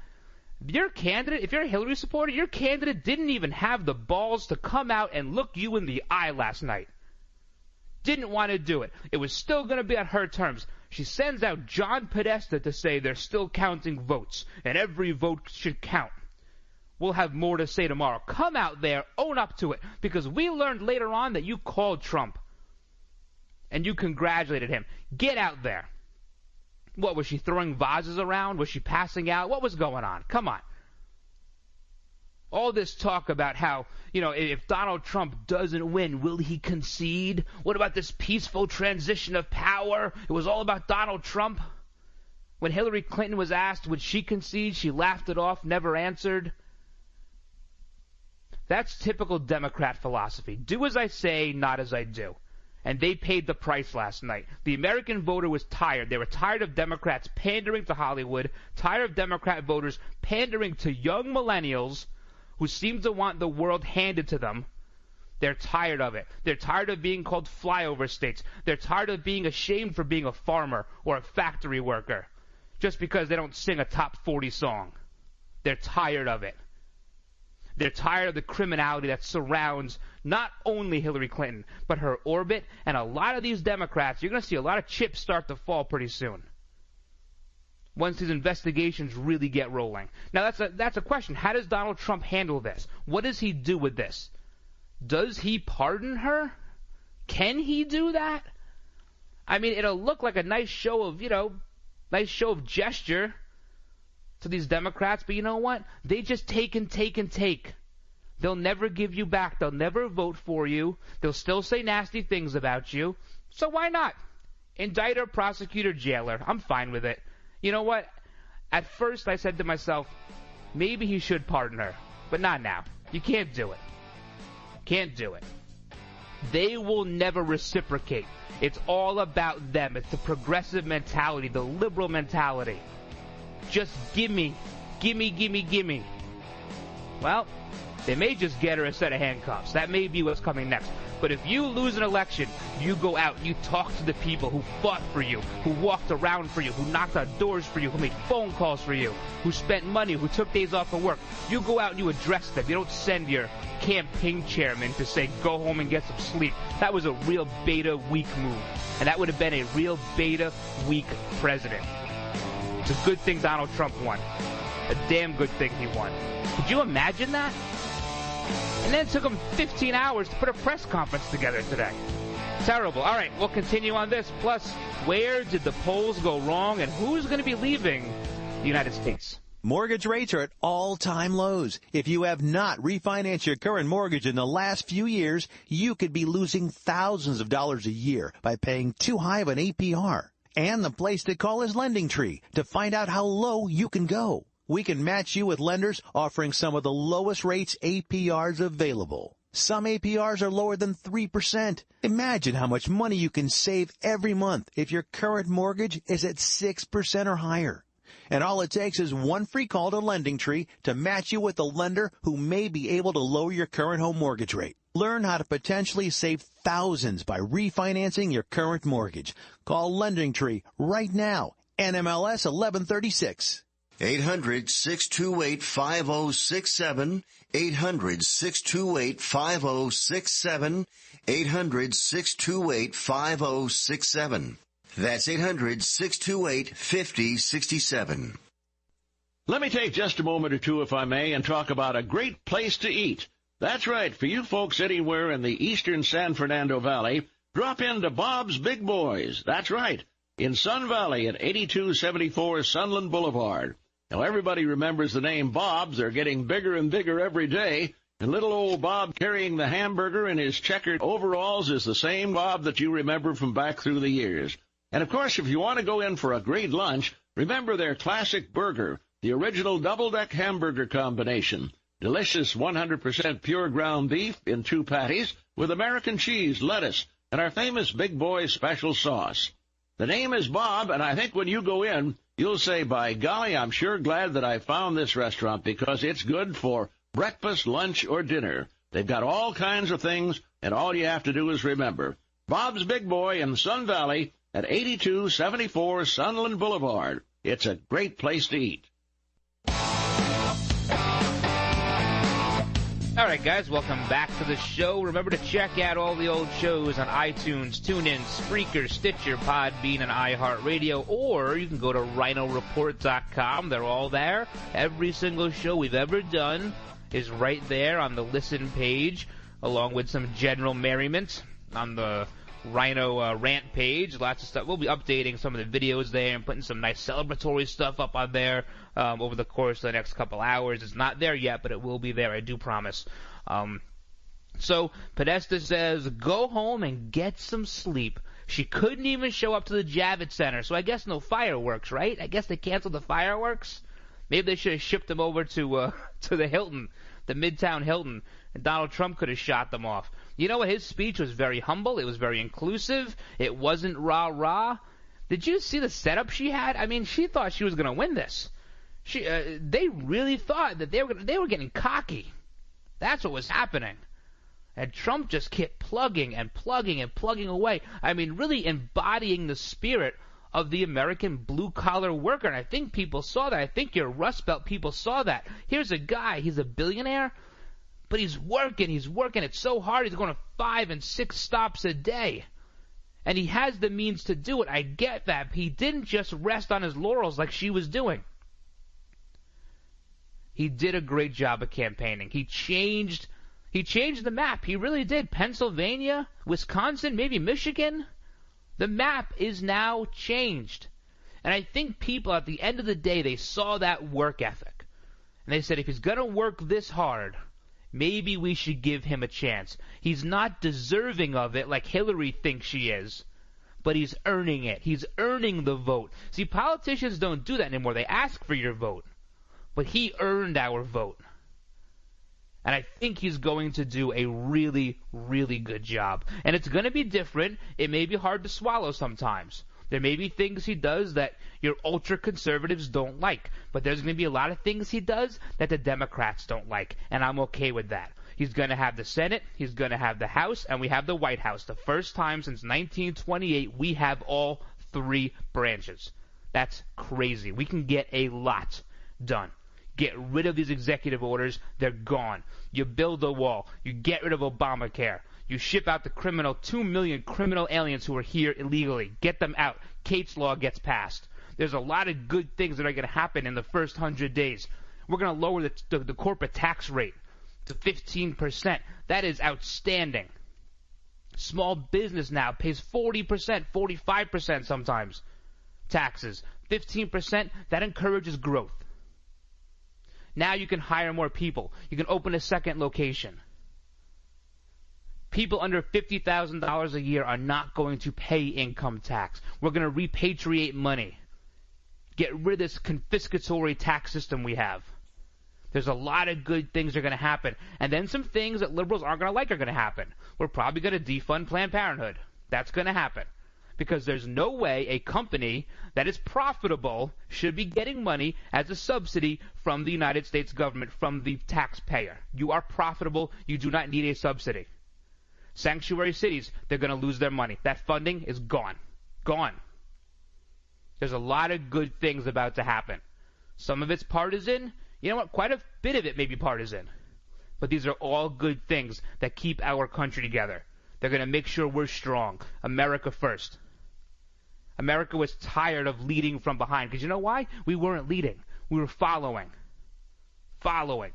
Your candidate, if you're a Hillary supporter, your candidate didn't even have the balls to come out and look you in the eye last night. Didn't want to do it. It was still going to be on her terms. She sends out John Podesta to say they're still counting votes, and every vote should count. We'll have more to say tomorrow. Come out there, own up to it, because we learned later on that you called Trump, and you congratulated him. Get out there. What, was she throwing vases around? Was she passing out? What was going on? Come on. All this talk about how, if Donald Trump doesn't win, will he concede? What about this peaceful transition of power? It was all about Donald Trump. When Hillary Clinton was asked, would she concede? She laughed it off, never answered. That's typical Democrat philosophy. Do as I say, not as I do. And they paid the price last night. The American voter was tired. They were tired of Democrats pandering to Hollywood, tired of Democrat voters pandering to young millennials who seem to want the world handed to them. They're tired of it. They're tired of being called flyover states. They're tired of being ashamed for being a farmer or a factory worker just because they don't sing a top 40 song. They're tired of it. They're tired of the criminality that surrounds not only Hillary Clinton, but her orbit, and a lot of these Democrats, you're going to see a lot of chips start to fall pretty soon once these investigations really get rolling. Now, that's a question. How does Donald Trump handle this? What does he do with this? Does he pardon her? Can he do that? I mean, it'll look like a nice show of gesture to these Democrats, but you know what? They just take and take and take. They'll never give you back. They'll never vote for you. They'll still say nasty things about you. So why not? Indict her, prosecute her, jail her. I'm fine with it. You know what? At first I said to myself, maybe he should pardon her. But not now. You can't do it. Can't do it. They will never reciprocate. It's all about them. It's the progressive mentality, the liberal mentality. Just gimme, gimme, gimme, gimme. Well, they may just get her a set of handcuffs. That may be what's coming next. But if you lose an election, you go out, you talk to the people who fought for you, who walked around for you, who knocked on doors for you, who made phone calls for you, who spent money, who took days off of work. You go out and you address them. You don't send your campaign chairman to say, go home and get some sleep. That was a real beta weak move. And that would have been a real beta weak president. It's a good thing Donald Trump won. A damn good thing he won. Could you imagine that? And then it took him 15 hours to put a press conference together today. Terrible. All right, we'll continue on this. Plus, where did the polls go wrong and who's going to be leaving the United States? Mortgage rates are at all-time lows. If you have not refinanced your current mortgage in the last few years, you could be losing thousands of dollars a year by paying too high of an APR. And the place to call is LendingTree to find out how low you can go. We can match you with lenders offering some of the lowest rates APRs available. Some APRs are lower than 3%. Imagine how much money you can save every month if your current mortgage is at 6% or higher. And all it takes is one free call to LendingTree to match you with a lender who may be able to lower your current home mortgage rate. Learn how to potentially save thousands by refinancing your current mortgage. Call LendingTree right now. NMLS 1136. 800-628-5067. 800-628-5067. 800-628-5067. That's 800-628-5067. Let me take just a moment or two, if I may, and talk about a great place to eat. That's right. For you folks anywhere in the eastern San Fernando Valley, drop into Bob's Big Boys. That's right. In Sun Valley at 8274 Sunland Boulevard. Now, everybody remembers the name Bob's. They're getting bigger and bigger every day. And little old Bob carrying the hamburger in his checkered overalls is the same Bob that you remember from back through the years. And, of course, if you want to go in for a great lunch, remember their classic burger, the original double-deck hamburger combination. Delicious 100% pure ground beef in 2 patties with American cheese, lettuce, and our famous Big Boy special sauce. The name is Bob, and I think when you go in, you'll say, by golly, I'm sure glad that I found this restaurant because it's good for breakfast, lunch, or dinner. They've got all kinds of things, and all you have to do is remember. Bob's Big Boy in Sun Valley at 8274 Sunland Boulevard. It's a great place to eat. All right, guys, welcome back to the show. Remember to check out all the old shows on iTunes, TuneIn, Spreaker, Stitcher, Podbean, and iHeartRadio, or you can go to RynoReport.com. They're all there. Every single show we've ever done is right there on the listen page, along with some general merriment on the Ryno rant page. Lots of stuff. We'll be updating some of the videos there and putting some nice celebratory stuff up on there over the course of the next couple hours. It's not there yet, but it will be there, I do promise. So Podesta says, go home and get some sleep. She couldn't even show up to the Javits Center, so I guess no fireworks, right? I guess they canceled the fireworks. Maybe they should have shipped them over to the Hilton, the Midtown Hilton, and Donald Trump could have shot them off. You know what? His speech was very humble. It was very inclusive. It wasn't rah-rah. Did you see the setup she had? I mean, she thought she was going to win this. They really thought that they were getting cocky. That's what was happening. And Trump just kept plugging and plugging and plugging away. I mean, really embodying the spirit of the American blue-collar worker. And I think people saw that. I think your Rust Belt people saw that. Here's a guy. He's a billionaire. But he's working it so hard, he's going to 5 and 6 stops a day. And he has the means to do it. I get that. He didn't just rest on his laurels like she was doing. He did a great job of campaigning. He changed the map. He really did. Pennsylvania, Wisconsin, maybe Michigan. The map is now changed. And I think people at the end of the day, they saw that work ethic. And they said, if he's going to work this hard, maybe we should give him a chance. He's not deserving of it like Hillary thinks she is, but he's earning it. He's earning the vote. See, politicians don't do that anymore. They ask for your vote. But he earned our vote. And I think he's going to do a really, really good job. And it's going to be different. It may be hard to swallow sometimes. There may be things he does that your ultra-conservatives don't like. But there's going to be a lot of things he does that the Democrats don't like. And I'm okay with that. He's going to have the Senate, he's going to have the House, and we have the White House. The first time since 1928 we have all three branches. That's crazy. We can get a lot done. Get rid of these executive orders. They're gone. You build a wall. You get rid of Obamacare. You ship out the 2 million criminal aliens who are here illegally. Get them out. Kate's Law gets passed. There's a lot of good things that are going to happen in the first 100 days. We're going to lower the corporate tax rate to 15%. That is outstanding. Small business now pays 40%, 45% sometimes taxes. 15%, that encourages growth. Now you can hire more people. You can open a second location. People under $50,000 a year are not going to pay income tax. We're going to repatriate money. Get rid of this confiscatory tax system we have. There's a lot of good things that are going to happen. And then some things that liberals aren't going to like are going to happen. We're probably going to defund Planned Parenthood. That's going to happen. Because there's no way a company that is profitable should be getting money as a subsidy from the United States government, from the taxpayer. You are profitable. You do not need a subsidy. Sanctuary cities, they're going to lose their money. That funding is gone. Gone. There's a lot of good things about to happen. Some of it's partisan. You know what? Quite a bit of it may be partisan. But these are all good things that keep our country together. They're going to make sure we're strong. America first. America was tired of leading from behind. Because you know why? We weren't leading. We were following. Following.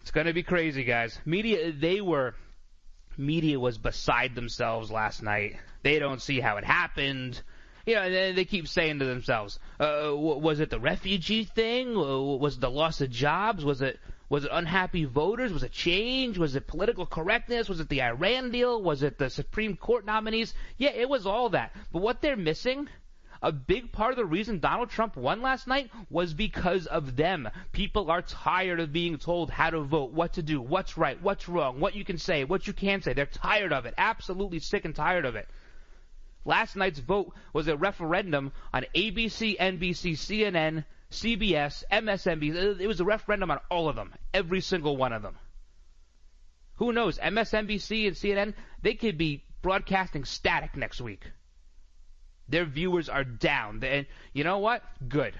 It's going to be crazy, guys. Media was beside themselves last night. They don't see how it happened. You know, they keep saying to themselves, was it the refugee thing? Was it the loss of jobs? Was it unhappy voters? Was it change? Was it political correctness? Was it the Iran deal? Was it the Supreme Court nominees? Yeah, it was all that. But what they're missing, a big part of the reason Donald Trump won last night was because of them. People are tired of being told how to vote, what to do, what's right, what's wrong, what you can say, what you can't say. They're tired of it. Absolutely sick and tired of it. Last night's vote was a referendum on ABC, NBC, CNN, CBS, MSNBC. It was a referendum on all of them, every single one of them. Who knows? MSNBC and CNN, they could be broadcasting static next week. Their viewers are down. And you know what? Good.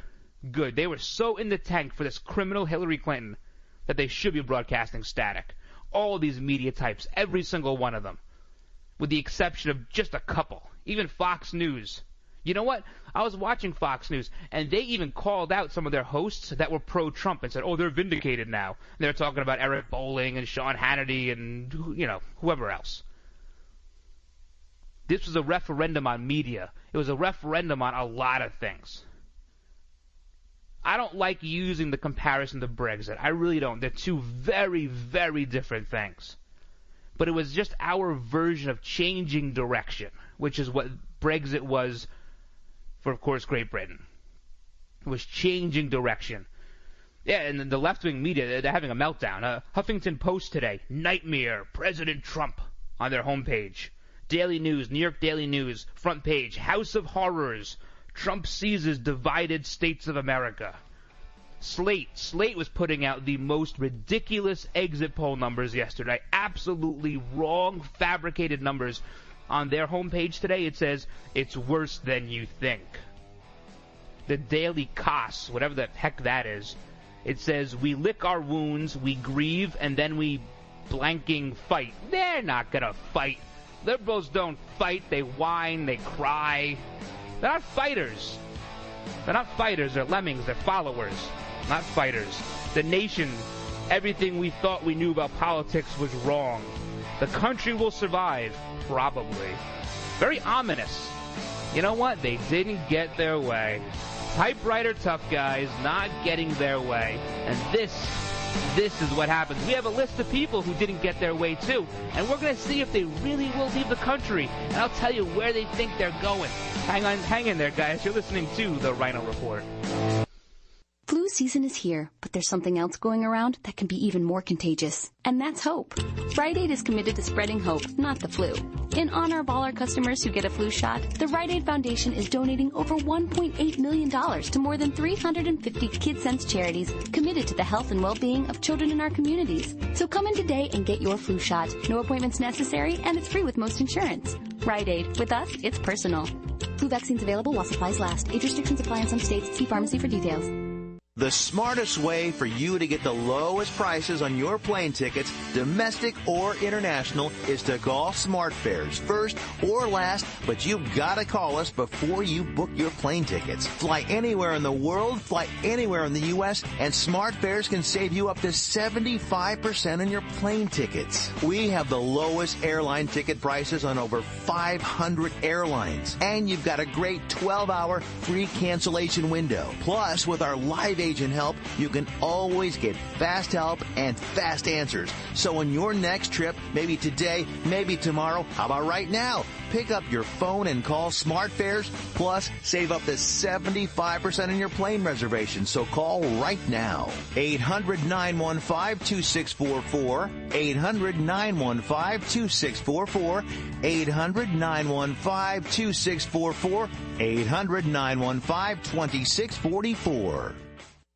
Good. They were so in the tank for this criminal Hillary Clinton that they should be broadcasting static. All these media types, every single one of them, with the exception of just a couple. Even Fox News. You know what? I was watching Fox News, and they even called out some of their hosts that were pro-Trump and said, oh, they're vindicated now. And they're talking about Eric Bolling and Sean Hannity and, you know, whoever else. This was a referendum on media. It was a referendum on a lot of things. I don't like using the comparison to Brexit. I really don't. They're two very, very different things. But it was just our version of changing direction, which is what Brexit was for, of course, Great Britain. It was changing direction. Yeah, and the left-wing media, they're having a meltdown. Huffington Post today, nightmare, President Trump on their homepage. Daily News, New York Daily News, front page, House of Horrors, Trump seizes divided states of America. Slate was putting out the most ridiculous exit poll numbers yesterday. Absolutely wrong, fabricated numbers. On their homepage today, it says, it's worse than you think. The Daily Kos, whatever the heck that is, it says, we lick our wounds, we grieve, and then we blanking fight. They're not going to fight. Liberals don't fight. They whine. They cry. They're not fighters. They're not fighters. They're lemmings. They're followers, not fighters. The nation, everything we thought we knew about politics was wrong. The country will survive, probably. Very ominous. You know what? They didn't get their way. Typewriter tough guys not getting their way. And this is what happens. We have a list of people who didn't get their way too, and we're going to see if they really will leave the country, and I'll tell you where they think they're going. Hang in there, guys. You're listening to the Ryno Report. Flu season is here, but there's something else going around that can be even more contagious. And that's hope. Rite Aid is committed to spreading hope, not the flu. In honor of all our customers who get a flu shot, the Rite Aid Foundation is donating over $1.8 million to more than 350 KidSense charities committed to the health and well-being of children in our communities. So come in today and get your flu shot. No appointments necessary, and it's free with most insurance. Rite Aid. With us, it's personal. Flu vaccines available while supplies last. Age restrictions apply in some states. See pharmacy for details. The smartest way for you to get the lowest prices on your plane tickets, domestic or international, is to call SmartFares first or last, but you've got to call us before you book your plane tickets. Fly anywhere in the world, fly anywhere in the U.S., and SmartFares can save you up to 75% on your plane tickets. We have the lowest airline ticket prices on over 500 airlines, and you've got a great 12-hour free cancellation window. Plus, with our live agent help, you can always get fast help and fast answers. So on your next trip, maybe today, maybe tomorrow, how about right now? Pick up your phone and call SmartFares, plus save up to 75% on your plane reservation. So call right now. 800-915-2644. 800-915-2644. 800-915-2644. 800-915-2644.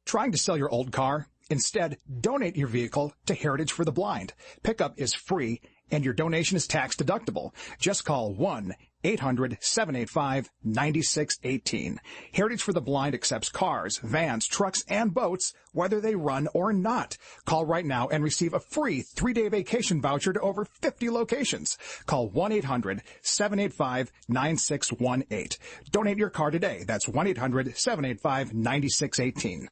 Trying to sell your old car? Instead, donate your vehicle to Heritage for the Blind. Pickup is free, and your donation is tax deductible. Just call 1-800-785-9618. Heritage for the Blind accepts cars, vans, trucks, and boats, whether they run or not. Call right now and receive a free 3-day vacation voucher to over 50 locations. Call 1-800-785-9618. Donate your car today. That's 1-800-785-9618.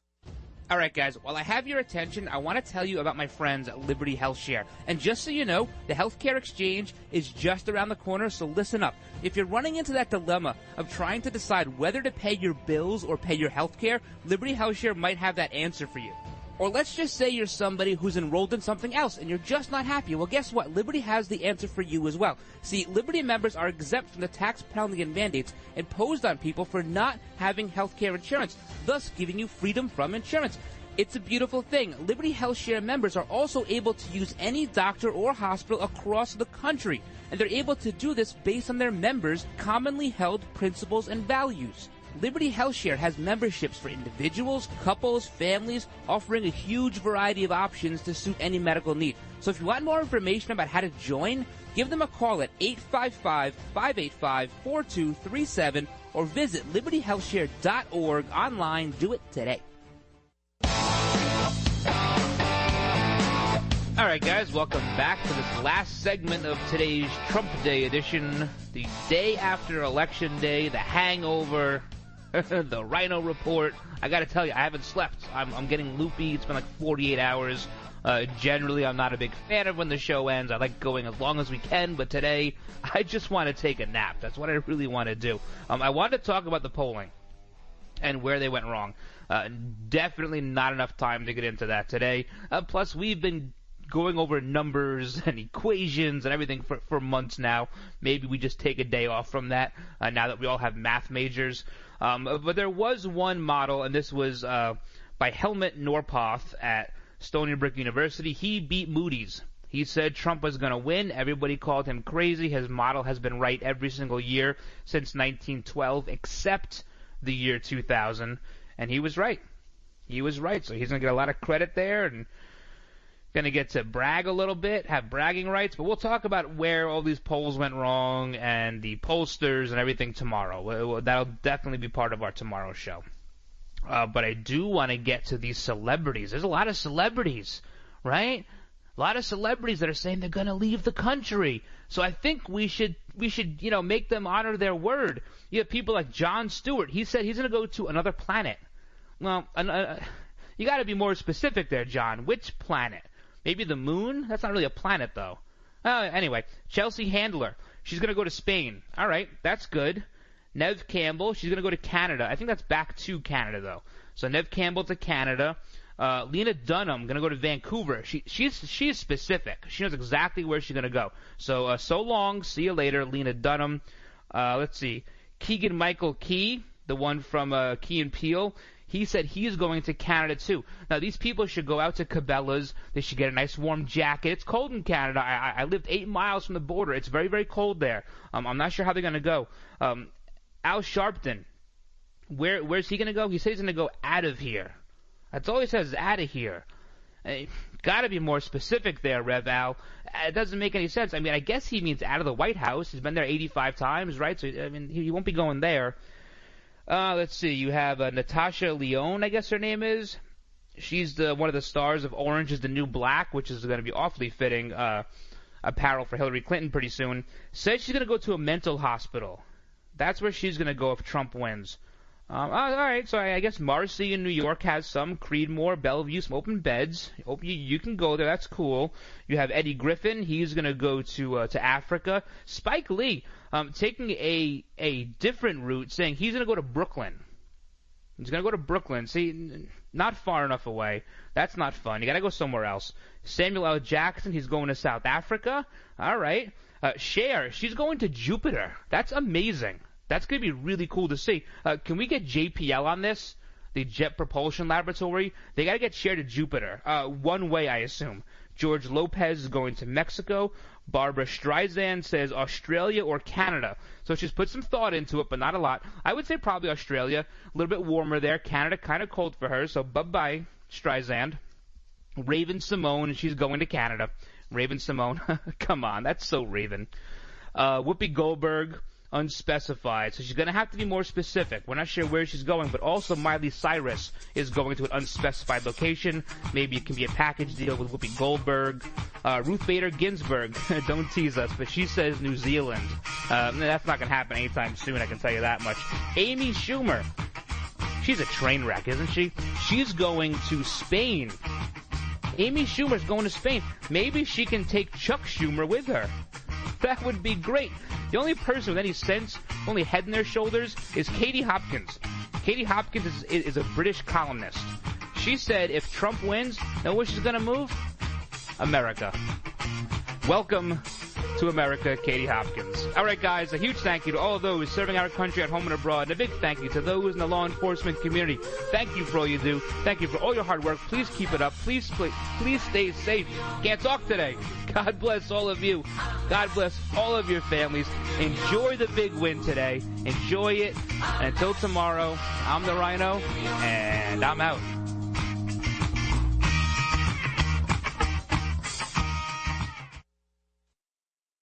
All right, guys, while I have your attention, I want to tell you about my friends at Liberty HealthShare. And just so you know, the healthcare exchange is just around the corner, so listen up. If you're running into that dilemma of trying to decide whether to pay your bills or pay your healthcare, Liberty HealthShare might have that answer for you. Or let's just say you're somebody who's enrolled in something else and you're just not happy. Well, guess what? Liberty has the answer for you as well. See, Liberty members are exempt from the tax penalty and mandates imposed on people for not having health care insurance, thus giving you freedom from insurance. It's a beautiful thing. Liberty HealthShare members are also able to use any doctor or hospital across the country, and they're able to do this based on their members' commonly held principles and values. Liberty HealthShare has memberships for individuals, couples, families, offering a huge variety of options to suit any medical need. So if you want more information about how to join, give them a call at 855-585-4237 or visit libertyhealthshare.org online. Do it today. All right, guys, welcome back to this last segment of today's Trump Day edition, the day after Election Day, the hangover, the Ryno Report. I got to tell you, I haven't slept. I'm getting loopy. It's been like 48 hours. Generally, I'm not a big fan of when the show ends. I like going as long as we can, but today, I just want to take a nap. That's what I really want to do. I wanted to talk about the polling and where they went wrong. Definitely not enough time to get into that today. Plus, we've been going over numbers and equations and everything for months now. Maybe we just take a day off from that now that we all have math majors. But there was one model, and this was by Helmut Norpoth at Stony Brook University. He beat Moody's. He said Trump was going to win. Everybody called him crazy. His model has been right every single year since 1912, except the year 2000. And he was right. He was right. So he's going to get a lot of credit there and going to get to brag a little bit, have bragging rights. But we'll talk about where all these polls went wrong and the pollsters and everything tomorrow. That'll definitely be part of our tomorrow show. But I do want to get to these celebrities. There's a lot of celebrities, right? A lot of celebrities that are saying they're going to leave the country. So I think we should make them honor their word. You have people like Jon Stewart. He said he's going to go to another planet. Well, you got to be more specific there, John. Which planet? Maybe the moon? That's not really a planet, though. Anyway, Chelsea Handler. She's going to go to Spain. All right, that's good. Neve Campbell. She's going to go to Canada. I think that's back to Canada, though. So Neve Campbell to Canada. Lena Dunham going to go to Vancouver. She's specific. She knows exactly where she's going to go. So long. See you later, Lena Dunham. Let's see. Keegan-Michael Key, the one from Key and Peele. he said he is going to Canada too. Now, these people should go out to Cabela's. They should get a nice warm jacket. It's cold in Canada. I lived 8 miles from the border. It's very, very cold there. I'm not sure how they're going to go. Al Sharpton, where's he going to go? He said he's going to go out of here. That's all he says, is out of here. Got to be more specific there, Rev Al. It doesn't make any sense. I mean, I guess he means out of the White House. He's been there 85 times, right? So, I mean, he won't be going there. Let's see. You have Natasha Lyonne, I guess her name is. She's one of the stars of Orange is the New Black, which is going to be awfully fitting apparel for Hillary Clinton pretty soon. Says she's going to go to a mental hospital. That's where she's going to go if Trump wins. All right, so I guess Marcy in New York has some, Creedmoor, Bellevue, some open beds. Hope you can go there. That's cool. You have Eddie Griffin. He's going to go to Africa. Spike Lee taking a different route, saying he's going to go to Brooklyn. He's going to go to Brooklyn. See, not far enough away. That's not fun. You got to go somewhere else. Samuel L. Jackson, he's going to South Africa. All right. Cher, she's going to Jupiter. That's amazing. That's going to be really cool to see. Can we get JPL on this? The Jet Propulsion Laboratory? They got to get Cher to Jupiter. One way, I assume. George Lopez is going to Mexico. Barbara Streisand says Australia or Canada. So she's put some thought into it, but not a lot. I would say probably Australia. A little bit warmer there. Canada kind of cold for her, so bye-bye, Streisand. Raven Simone, she's going to Canada. Raven Simone, come on, that's so Raven. Whoopi Goldberg, unspecified, so she's going to have to be more specific. We're not sure where she's going, but also Miley Cyrus is going to an unspecified location. Maybe it can be a package deal with Whoopi Goldberg. Ruth Bader Ginsburg, don't tease us, but she says New Zealand. That's not going to happen anytime soon, I can tell you that much. Amy Schumer, she's a train wreck, isn't she? She's going to Spain. Amy Schumer's going to Spain. Maybe she can take Chuck Schumer with her. That would be great. The only person with any sense, only head and their shoulders, is Katie Hopkins. Katie Hopkins is a British columnist. She said if Trump wins, know where she's going to move? America. Welcome to America, Katie Hopkins. All right, guys, a huge thank you to all of those serving our country at home and abroad, and a big thank you to those in the law enforcement community. Thank you for all you do. Thank you for all your hard work. Please keep it up. Please stay safe. Can't talk today. God bless all of you. God bless all of your families. Enjoy the big win today. Enjoy it. And until tomorrow, I'm the Ryno, and I'm out.